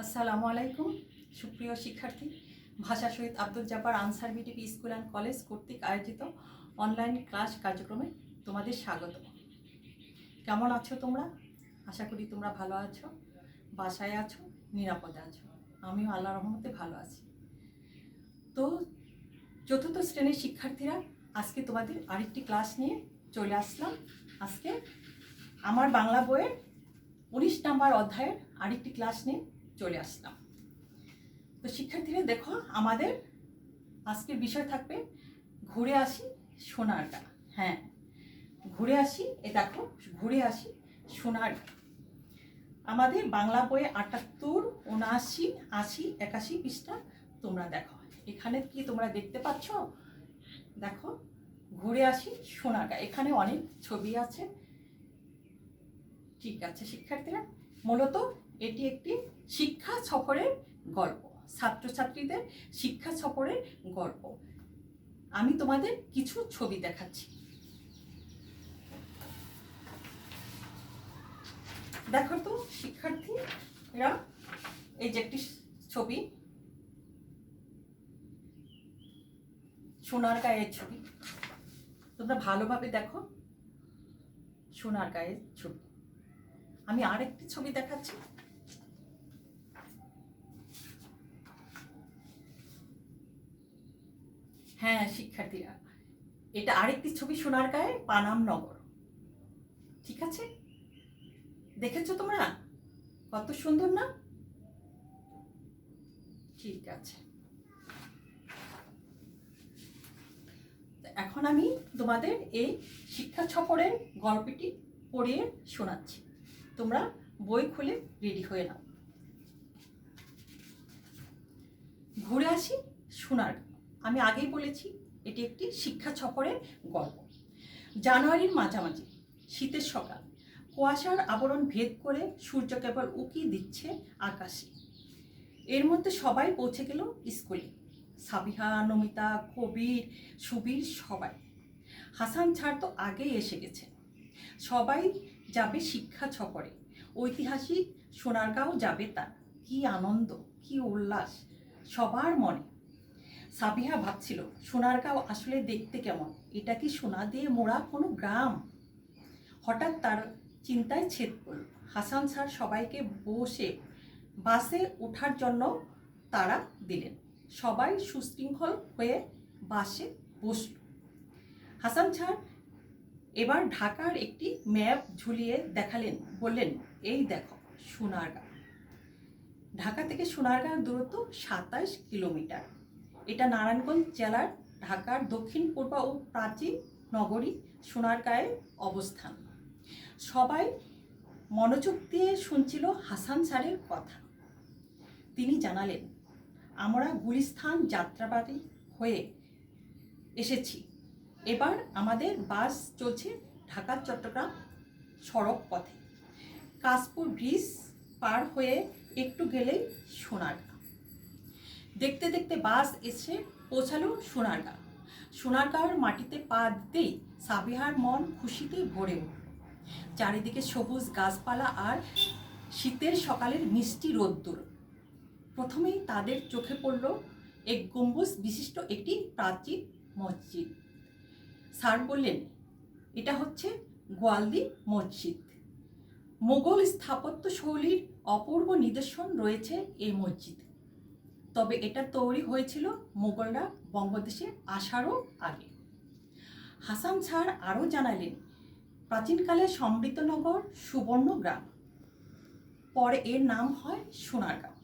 আসসালামু আলাইকুম সুপ্রিয় শিক্ষার্থী। ভাষা শহীদ Abdul Jabbar Ansar BTP school and college কর্তৃক আয়োজিত অনলাইন ক্লাস কার্যক্রমে তোমাদের স্বাগত। কেমন আছো তোমরা? আশা করি তোমরা ভালো আছো, বাসায় আছো, নিরাপদে আছো। আমিও আল্লাহর রহমতে ভালো আছি। তো চতুর্থ শ্রেণীর শিক্ষার্থীরা, আজকে তোমাদের আরেকটি ক্লাস নিয়ে চলে আসলাম। আজকে আমার বাংলা বইয়ের 19 নম্বর অধ্যায়ের আরেকটি ক্লাস নিয়ে চলে আসলাম। তো শিক্ষার্থীরা দেখো, আমাদের আজকের বিষয় থাকবে ঘুরে আসি সোনারগাঁ। হ্যাঁ, ঘুরে আসি, এ দেখো, ঘুরে আসি সোনারগাঁ। আমাদের বাংলা বইয়ে 78, 79, 80, 81 পৃষ্ঠা তোমরা দেখো। এখানে কি তোমরা দেখতে পাচ্ছ? দেখো, ঘুরে আসি সোনারগাঁ। এখানে অনেক ছবি আছে। ঠিক আছে শিক্ষার্থীরা, মূলত এটি একটি শিক্ষা সফরের গল্প, ছাত্রছাত্রীদের শিক্ষা সফরের গল্প। আমি তোমাদের কিছু ছবি দেখাচ্ছি। দেখো তো শিক্ষার্থীরা, এই যে একটি ছবি, সোনারগাঁয়ের ছবি। তোমরা ভালোভাবে দেখো, সোনারগাঁয়ের ছবি। আমি আরেকটি ছবি দেখাচ্ছি। হ্যাঁ শিক্ষার্থীরা, এটা আরেকটি ছবি, সোনারগাঁয়ে পানাম নগর। ঠিক আছে, দেখেছো তোমরা? কত সুন্দর না? ঠিক আছে, এখন আমি তোমাদের এই শিক্ষা সফরের গল্পটি পড়িয়ে শোনাচ্ছি। তোমরা বই খুলে রেডি হয়ে নাও। ঘুরে আসি সোনারগাঁ। আমি আগেই বলেছি, এটি একটি শিক্ষা সফরের গল্প। জানুয়ারির মাঝামাঝি, শীতের সকাল, কুয়াশার আবরণ ভেদ করে সূর্য কেবল উকি দিচ্ছে আকাশে। এর মধ্যে সবাই পৌঁছে গেল স্কুলে। সাবিহা, নমিতা, কবির, সুবীর, সবাই। হাসান ছাড় তো আগেই এসে গেছে। সবাই যাবে শিক্ষা সফরে। ঐতিহাসিক সোনারগাঁও যাবে তার। কি আনন্দ, কি উল্লাস সবার মনে। সাবিহা ভাবছিল, সোনারগাঁও আসলে দেখতে কেমন? এটা কি সোনা দিয়ে মোড়া কোনো গ্রাম? হঠাৎ তার চিন্তায় ছেদ পড়ল। হাসান স্যার সবাইকে বসে বাসে ওঠার জন্য তাড়া দিলেন। সবাই সুশৃঙ্খল হয়ে বাসে বসল। হাসান স্যার এবার ঢাকার একটি ম্যাপ ঝুলিয়ে দেখালেন, বললেন, এই দেখো সোনারগাঁ। ঢাকা থেকে সোনারগাঁর দূরত্ব 27 কিলোমিটার। এটা নারায়ণগঞ্জ জেলার ঢাকার দক্ষিণ পূর্ব ও প্রাচীন নগরী সোনারগাঁয়ের অবস্থান। সবাই মনোযোগ দিয়ে শুনছিল হাসান স্যারের কথা। তিনি জানালেন, আমরা গুলিস্তান যাত্রাবাড়ি হয়ে এসেছি। এবার আমাদের বাস চলছে ঢাকা চট্টগ্রাম সড়ক পথে। কাশপুর ব্রিজ পার হয়ে একটু গেলেই সোনারগাঁ। দেখতে দেখতে বাস এসে পৌঁছালো সোনারগাঁ। সোনারগাঁর মাটিতে পা দিতেই সাবিহার মন খুশিতে ভরে উঠল। চারিদিকে সবুজ গাছপালা আর শীতের সকালের মিষ্টি রোদ্দুর। প্রথমেই তাদের চোখে পড়ল এক গম্বুজ বিশিষ্ট একটি প্রাচীন মসজিদ। স্যার বললেন, এটা হচ্ছে গোয়ালদি মসজিদ। মোগল স্থাপত্য শৈলীর অপূর্ব নিদর্শন রয়েছে এই মসজিদে। তবে এটা তৈরি হয়েছিল মোগলরা বঙ্গদেশে আসারও আগে। হাসান স্যার আরও জানালেন, প্রাচীনকালে সমৃদ্ধনগর সুবর্ণ গ্রাম, পরে এর নাম হয় সোনারগাঁও।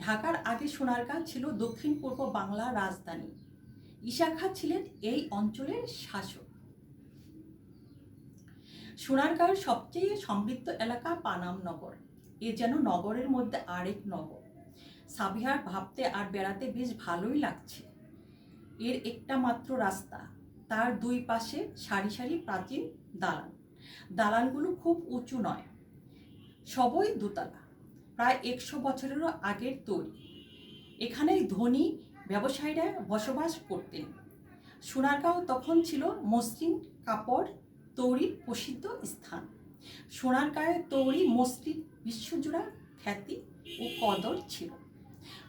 ঢাকার আগে সোনারগাঁ ছিল দক্ষিণ পূর্ব বাংলার রাজধানী। ঈসা খাঁ ছিলেন এই অঞ্চলের শাসক। সোনারগাঁওয়ের সবচেয়ে সমৃদ্ধ এলাকা পানাম নগর। এ যেন নগরের মধ্যে আরেক নগর। সাবিহার ভাবতে আর বেড়াতে বেশ ভালোই লাগছে। এর একটা মাত্র রাস্তা, তার দুই পাশে সারি সারি প্রাচীন দালান। দালানগুলো খুব উঁচু নয়, সবই দোতলা, প্রায় 100 বছরেরও আগের তৈরি। এখানেই ধনী ব্যবসায়ীরা বসবাস করতেন। সোনারগাঁও তখন ছিল মসৃণ কাপড় তৈরির প্রসিদ্ধ স্থান। সোনারগাঁয়ে তৈরি মসৃণ বিশ্বজোড়া খ্যাতি ও কদর ছিল।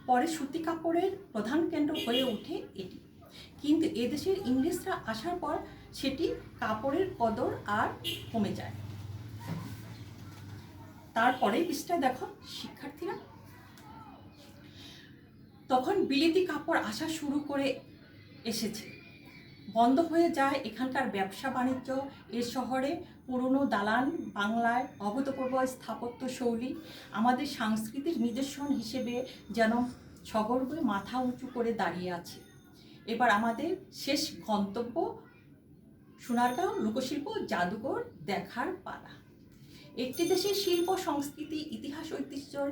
পরে সুতি কাপড়ের প্রধান কেন্দ্র হয়ে ওঠে এটি, কিন্তু এদেশের ইংরেজরা আসার পর সেটি কাপড়ের কদর আর কমে যায়। তারপরে পৃষ্ঠা দেখো শিক্ষার্থীরা, তখন বিলেতি কাপড় আসা শুরু করে এসেছে, বন্ধ হয়ে যায় এখানকার ব্যবসা বাণিজ্য। এ শহরে পুরনো দালান বাংলায় অভূতপূর্ব স্থাপত্য শৈলী আমাদের সাংস্কৃতিক নিদর্শন হিসেবে যেন সগর্বে মাথা উঁচু করে দাঁড়িয়ে আছে। এবার আমাদের শেষ গন্তব্য সোনারগাঁও লোকশিল্প জাদুঘর দেখার পালা। একটি দেশের শিল্প সংস্কৃতি ইতিহাস ঐতিহ্যর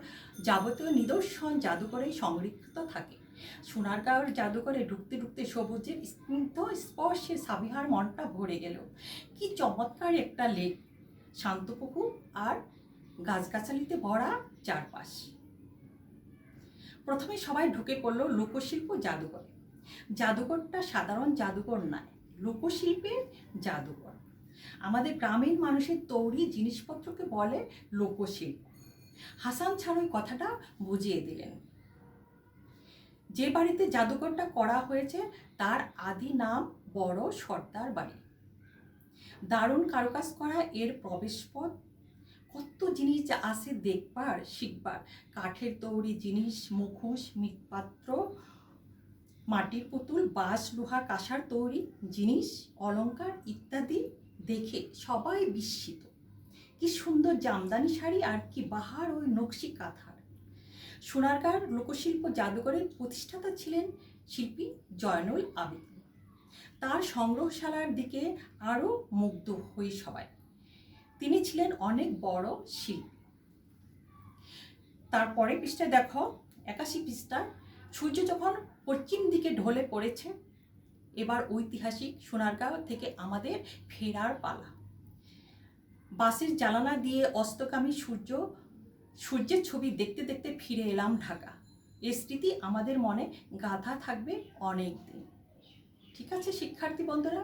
যাবতীয় নিদর্শন জাদুঘরেই সংরক্ষিত থাকে। সোনারগাঁওয়ের জাদুঘরে ঢুকতে ঢুকতে সবুজের স্নিগ্ধ স্পর্শে সাবিহার মনটা ভরে গেল। কি চমৎকার একটা লেক, শান্ত পুকুর আর গাছগাছালিতে ভরা চারপাশ। প্রথমে সবাই ঢুকে পড়ল লোকশিল্প জাদুঘরে। জাদুঘরটা সাধারণ জাদুঘর নয়, লোকশিল্পের জাদুঘর। আমাদের গ্রামীণ মানুষের তৈরি জিনিসপত্রকে বলে লোকশিল্প। হাসান ছাড়ই কথাটা বুঝিয়ে দিলেন। যে বাড়িতে জাদুঘরটা করা হয়েছে তার আদি নাম বড় সর্দার বাড়ি। দারুণ কারুকাজ করা এর প্রবেশপথ, কত জিনিস আছে দেখবার শিখবার। কাঠের তৈরি জিনিস, মুখোশ, মৃৎপাত্র, মাটির পুতুল, বাঁশ লোহা কাঁসার তৈরি জিনিস, অলংকার ইত্যাদি দেখে সবাই বিস্মিত। কি সুন্দর জামদানি শাড়ি আর কি বাহার ওই নকশি কাঁথার। সোনারগাঁর লোকশিল্প জাদুঘরের প্রতিষ্ঠাতা ছিলেন শিল্পী জয়নুল আবেদিন। তার সংগ্রহশালার দিকে আরও মুগ্ধ হই সবাই। তিনি ছিলেন অনেক বড় শিল্পী। তারপরে পৃষ্ঠায় দেখো 81 পৃষ্ঠা, সূর্য যখন পশ্চিম দিকে ঢলে পড়েছে, এবার ঐতিহাসিক সোনারগাঁও থেকে আমাদের ফেরার পালা। বাসের জানালা দিয়ে অস্তগামী সূর্যের ছবি দেখতে দেখতে ফিরে এলাম ঢাকা। এই স্মৃতি আমাদের মনে গাঁথা থাকবে অনেক দিন। ঠিক আছে শিক্ষার্থী বন্ধুরা,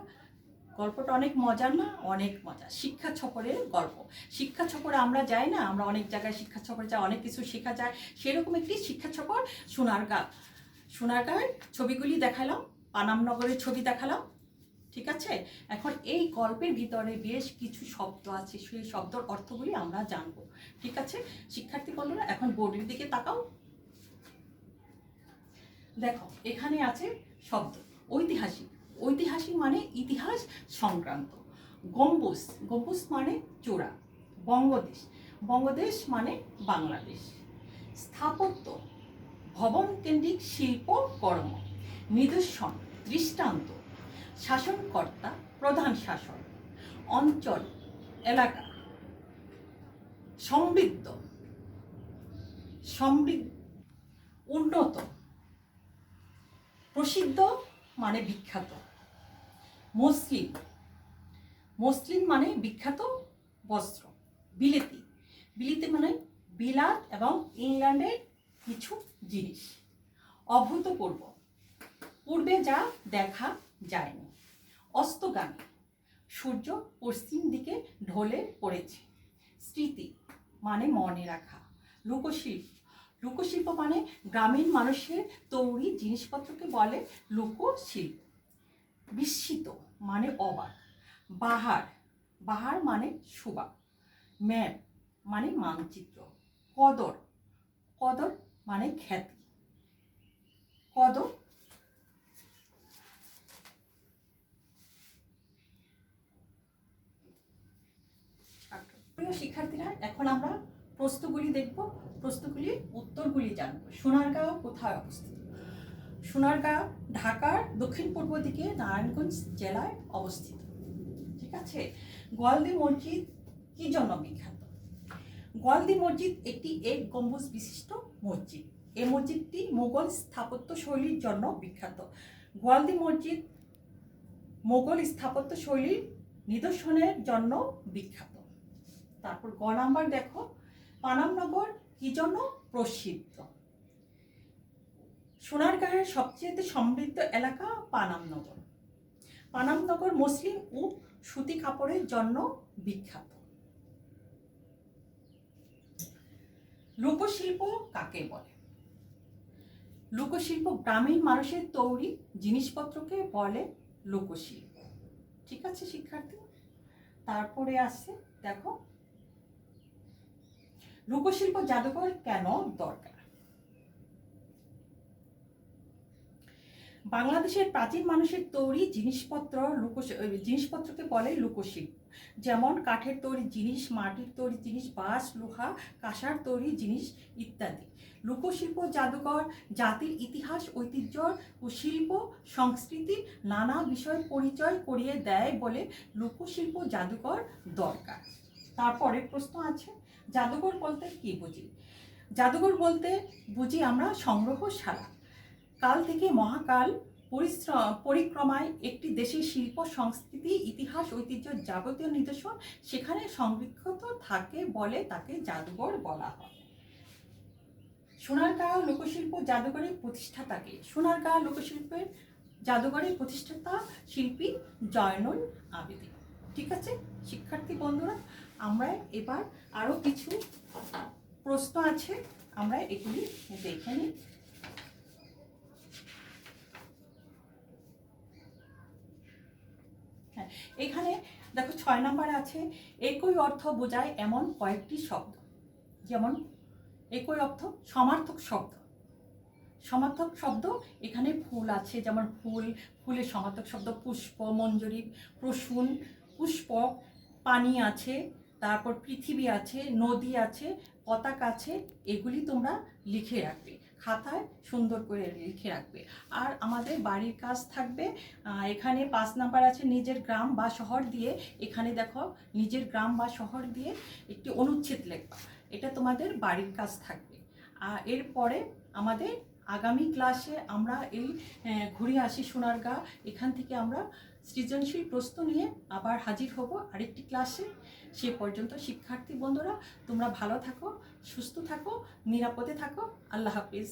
গল্পটা অনেক মজার না? অনেক মজা। শিক্ষা সফরের গল্প। শিক্ষা সফরে আমরা যাই না, আমরা অনেক জায়গায় শিক্ষা সফরে যাই, অনেক কিছু শেখা যায়। সেরকম একটি শিক্ষা সফর সোনারগাঁও। সোনারগাঁয়ের ছবিগুলি দেখালাম, পানামনগরের ছবি দেখালাম। ঠিক আছে, এখন এই গল্পের ভিতরে বেশ কিছু শব্দ আছে, সেই শব্দের অর্থগুলি আমরা জানবো। ঠিক আছে শিক্ষার্থী বন্ধুরা, এখন বোর্ডের দিকে তাকাও। দেখো এখানে আছে শব্দ ঐতিহাসিক। ঐতিহাসিক মানে ইতিহাস সংক্রান্ত। গম্বুজ, গম্বুজ মানে চূড়া। বঙ্গদেশ, বঙ্গদেশ মানে বাংলাদেশ। স্থাপত্য, ভবন কেন্দ্রিক শিল্প কর্ম। নিদর্শন, দৃষ্টান্ত। শাসনকর্তা, প্রধান শাসক। অঞ্চল, এলাকা। সমৃদ্ধ, উন্নত। প্রসিদ্ধ মানে বিখ্যাত। মসলিন, মসলিন মানে বিখ্যাত বস্ত্র। বিলেতি, বিলেতি মানে বিলাত এবং ইংল্যান্ডের কিছু জিনিস। অভূতপূর্ব, পূর্বে যা দেখা যায়নি। অস্তগামী, সূর্য পশ্চিম দিকে ঢলে পড়েছে। স্মৃতি মানে মনে রাখা। লোকশিল্প, লোকশিল্প মানে গ্রামীণ মানুষের তৈরি জিনিসপত্রকে বলে লোকশিল্প। বিস্মিত মানে অবাক। বাহার, বাহার মানে সুবাক। ম্যাপ মানে মানচিত্র। কদর, কদর মানে খ্যাতি। কদর, প্রিয় শিক্ষার্থীরা, এখন আমরা প্রশ্নগুলি দেখব, প্রশ্নগুলির উত্তরগুলি জানব। সোনারগাঁও কোথায় অবস্থিত? সোনারগাঁও ঢাকার দক্ষিণ পূর্ব দিকে নারায়ণগঞ্জ জেলায় অবস্থিত। ঠিক আছে। গোয়ালদি মসজিদ কি জন্য বিখ্যাত? গোয়ালদি মসজিদ একটি এক গম্বুজ বিশিষ্ট মসজিদ। এই মসজিদটি মোগল স্থাপত্য শৈলীর জন্য বিখ্যাত। গোয়ালদি মসজিদ মোগল স্থাপত্য শৈলীর নিদর্শনের জন্য বিখ্যাত। তারপর গ নাম্বার দেখো, পানামনগর কি জন্য প্রসিদ্ধ? সোনারগাঁয়ের সবচেয়ে সমৃদ্ধ এলাকা পানামনগর। পানামনগর মসলিন ও সুতি কাপড়ের জন্য বিখ্যাত। লোকশিল্প কাকে বলে? লোকশিল্প গ্রামীণ মানুষের তৈরি জিনিসপত্রকে বলে লোকশিল্প। ঠিক আছে শিক্ষার্থী? তারপরে আসছে দেখো, লোকশিল্প জাদুঘর কেন দরকার? বাংলাদেশের প্রাচীন মানুষের তৈরি জিনিসপত্রকে বলে লোকশিল্প। যেমন কাঠের তৈরি জিনিস, মাটির তৈরি জিনিস, বাঁশ, লোহা, কাঁসার তৈরি জিনিস ইত্যাদি। লোকশিল্প জাদুঘর জাতির ইতিহাস, ঐতিহ্য ও শিল্প সংস্কৃতির নানা বিষয় পরিচয় করিয়ে দেয় বলে লোকশিল্প জাদুঘর দরকার। তারপরে প্রশ্ন আছে, জাদুঘর বলতে কি বুঝি? জাদুঘর বলতে বুঝি আমরা সংগ্রহশালা। কাল থেকে মহাকাল পরিক্রমায় একটি দেশের শিল্প সংস্কৃতি ইতিহাস ঐতিহ্য যাবতীয় নিদর্শন সেখানে সংরক্ষিত থাকে বলে তাকে জাদুঘর বলা হয়। সোনারগাঁও লোকশিল্প জাদুঘরের প্রতিষ্ঠাতাকে? সোনারগাঁও লোকশিল্পের জাদুঘরের প্রতিষ্ঠাতা শিল্পী জয়নুল আবেদিন। ঠিক আছে শিক্ষার্থী বন্ধুরা, আমরা এবার আরো কিছু প্রশ্ন আছে, আমরা এগুলি দেখে নিই। এখানে দেখো 6 নম্বর আছে, একই অর্থ বোঝায় এমন কয়েকটি শব্দ। যেমন একই অর্থ সমার্থক শব্দ। সমার্থক শব্দ এখানে ফুল আছে, যেমন ফুলের সমার্থক শব্দ পুষ্প, মঞ্জরি, প্রসূন, পুষ্পক, পানি আছে, তারপর পৃথিবী আছে, নদী আছে, পতাকা আছে। এগুলি তোমরা লিখে রাখবে, খাতায় সুন্দর করে লিখে রাখবে। আর আমাদের বাড়ির কাজ থাকবে, এখানে 5 নাম্বার আছে নিজের গ্রাম বা শহর দিয়ে। এখানে দেখো নিজের গ্রাম বা শহর দিয়ে একটি অনুচ্ছেদ লেখবা, এটা তোমাদের বাড়ির কাজ থাকবে। আর এরপরে আমাদের আগামী ক্লাসে আমরা এই ঘুরে আসি সোনারগাঁ, এখান থেকে আমরা সৃজনশীল প্রশ্ন নিয়ে আবার হাজির হব আরেকটি ক্লাসে। সে পর্যন্ত শিক্ষার্থী বন্ধুরা তোমরা ভালো থাকো, সুস্থ থাকো, নিরাপদে থাকো। আল্লাহ হাফিজ।